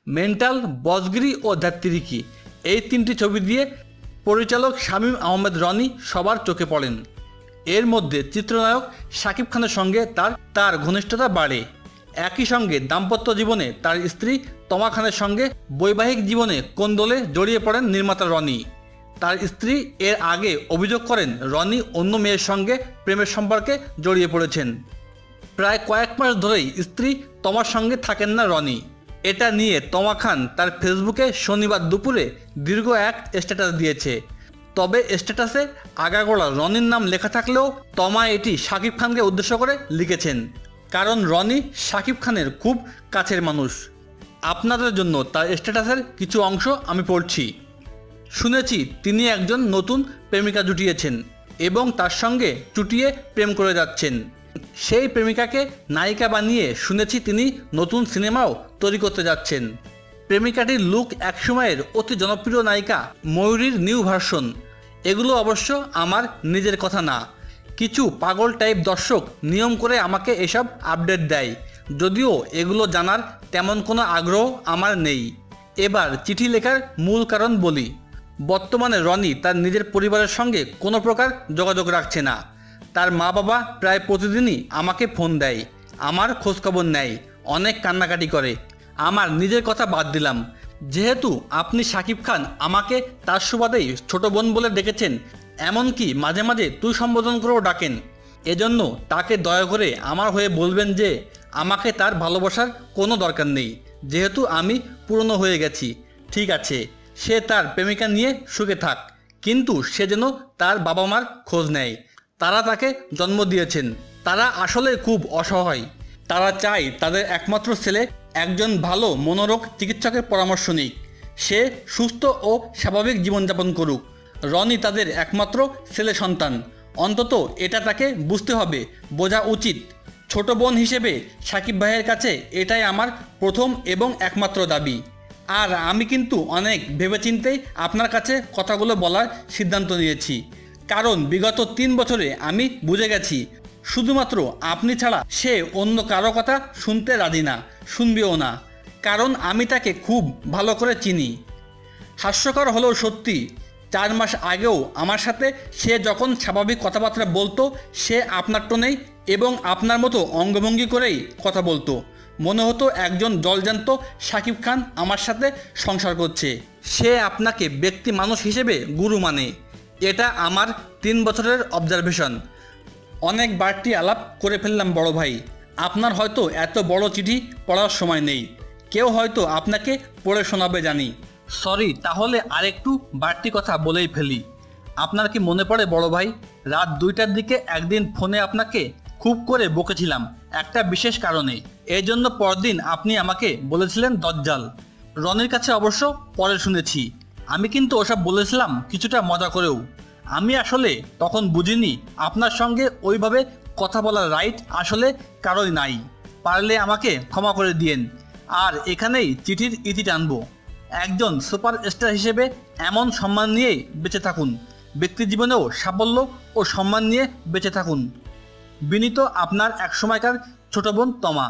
Mental, বসগিরি ও ধাত্রিকি এই তিনটি ছবি দিয়ে পরিচালক শামীম আহমেদ রনি সবার চোখে পড়েন। এর মধ্যে চিত্রনায়ক শাকিব খানের সঙ্গে তার ঘনিষ্ঠতা বাড়ে। একই সঙ্গে দাম্পত্য জীবনে তার স্ত্রী তমা খানের সঙ্গে বৈবাহিক জীবনে কোন্দলে জড়িয়ে পড়েন নির্মাতা রনি। তার স্ত্রী এর আগে অভিযোগ করেন রনি অন্য মেয়ের সঙ্গে প্রেমের সম্পর্কে জড়িয়ে পড়েছেন। প্রায় কয়েক মাস ধরেই স্ত্রী তমার সঙ্গে থাকেন না রনি। এটা নিয়ে তমা খান তার ফেসবুকে শনিবার দুপুরে দীর্ঘ এক স্ট্যাটাস দিয়েছে। তবে স্ট্যাটাসে আগাগোড়া রনির নাম লেখা থাকলেও তমা এটি শাকিব খানকে উদ্দেশ্য করে লিখেছেন, কারণ রনি শাকিব খানের খুব কাছের মানুষ। আপনাদের জন্য তার স্ট্যাটাসের কিছু অংশ আমি পড়ছি। শুনেছি তিনি একজন নতুন প্রেমিকা জুটিয়েছেন এবং তার সঙ্গে চুটিয়ে প্রেম করে যাচ্ছেন। সেই প্রেমিকাকে নায়িকা বানিয়ে শুনেছি তিনি নতুন সিনেমাও তৈরি করতে যাচ্ছেন। প্রেমিকাটির লুক একসময়ের অতি জনপ্রিয় নায়িকা ময়ূরীর নিউ ভার্সন। এগুলো অবশ্য আমার নিজের কথা না, কিছু পাগল টাইপ দর্শক নিয়ম করে আমাকে এসব আপডেট দেয়, যদিও এগুলো জানার তেমন কোনো আগ্রহ আমার নেই। এবার চিঠি লেখার মূল কারণ বলি। বর্তমানে রনি তার নিজের পরিবারের সঙ্গে কোনো প্রকার যোগাযোগ রাখছে না। তার মা বাবা প্রায় প্রতিদিনই আমাকে ফোন দেয়, আমার খোঁজখবর নেয়, অনেক কান্নাকাটি করে। আমার নিজের কথা বাদ দিলাম, যেহেতু আপনি শাকিব খান আমাকে তার সুবাদেই ছোট বোন বলে ডেকেছেন, এমনকি মাঝে মাঝে তুই সম্বোধন করেও ডাকেন, এজন্য তাকে দয়া করে আমার হয়ে বলবেন যে আমাকে তার ভালোবাসার কোনো দরকার নেই, যেহেতু আমি পুরনো হয়ে গেছি। ঠিক আছে, সে তার প্রেমিকা নিয়ে সুখে থাক, কিন্তু সে যেন তার বাবা মার খোঁজ নেয়। তারা তাকে জন্ম দিয়েছেন, তারা আসলে খুব অসহায়। তারা চায় তাদের একমাত্র ছেলে একজন ভালো মনোরোগ চিকিৎসকের পরামর্শ নিক, সে সুস্থ ও স্বাভাবিক জীবনযাপন করুক। রনি তাদের একমাত্র ছেলে সন্তান, অন্তত এটা তাকে বুঝতে হবে, বোঝা উচিত। ছোট বোন হিসেবে শাকিব ভাইয়ের কাছে এটাই আমার প্রথম এবং একমাত্র দাবি। আর আমি কিন্তু অনেক ভেবেচিন্তেই আপনার কাছে কথাগুলো বলার সিদ্ধান্ত নিয়েছি, কারণ বিগত 3 বছরে আমি বুঝে গেছি শুধুমাত্র আপনি ছাড়া সে অন্য কারো কথা শুনতে রাজি না, শুনবেও না, কারণ আমি তাকে খুব ভালো করে চিনি। হাস্যকর হলেও সত্যি, 4 মাস আগেও আমার সাথে সে যখন স্বাভাবিক কথাবার্তা বলতো, সে আপনার টোনেই এবং আপনার মতো অঙ্গভঙ্গি করেই কথা বলতো। মনে হতো একজন জলজান্ত শাকিব খান আমার সাথে সংসার করছে। সে আপনাকে ব্যক্তি মানুষ হিসেবে গুরু মানে, এটা আমার 3 বছরের অবজারভেশন। অনেক বাড়তি আলাপ করে ফেললাম বড় ভাই, আপনার হয়তো এত বড় চিঠি পড়ার সময় নেই, কেউ হয়তো আপনাকে পড়ে শোনাবে জানি। সরি, তাহলে আরেকটু বাড়তি কথা বলেই ফেলি। আপনার কি মনে পড়ে বড় ভাই, রাত 2টার দিকে একদিন ফোনে আপনাকে খুব করে বকেছিলাম একটা বিশেষ কারণে, এই জন্য পরদিন আপনি আমাকে বলেছিলেন দজ্জাল। রনির কাছে অবশ্য পরে শুনেছি, আমি কিন্তু ওসব বলেছিলাম কিছুটা মজা করেও। আমি আসলে তখন বুঝিনি আপনার সঙ্গে ওইভাবে কথা বলার রাইট আসলে কারোই নাই। পারলে আমাকে ক্ষমা করে দিয়েন। আর এখানেই চিঠির ইতি টানবো। একজন সুপারস্টার হিসেবে এমন সম্মান নিয়েই বেঁচে থাকুন, ব্যক্তিজীবনেও সাফল্য ও সম্মান নিয়ে বেঁচে থাকুন। বিনীত আপনার এক সময়কার ছোট বোন তমা।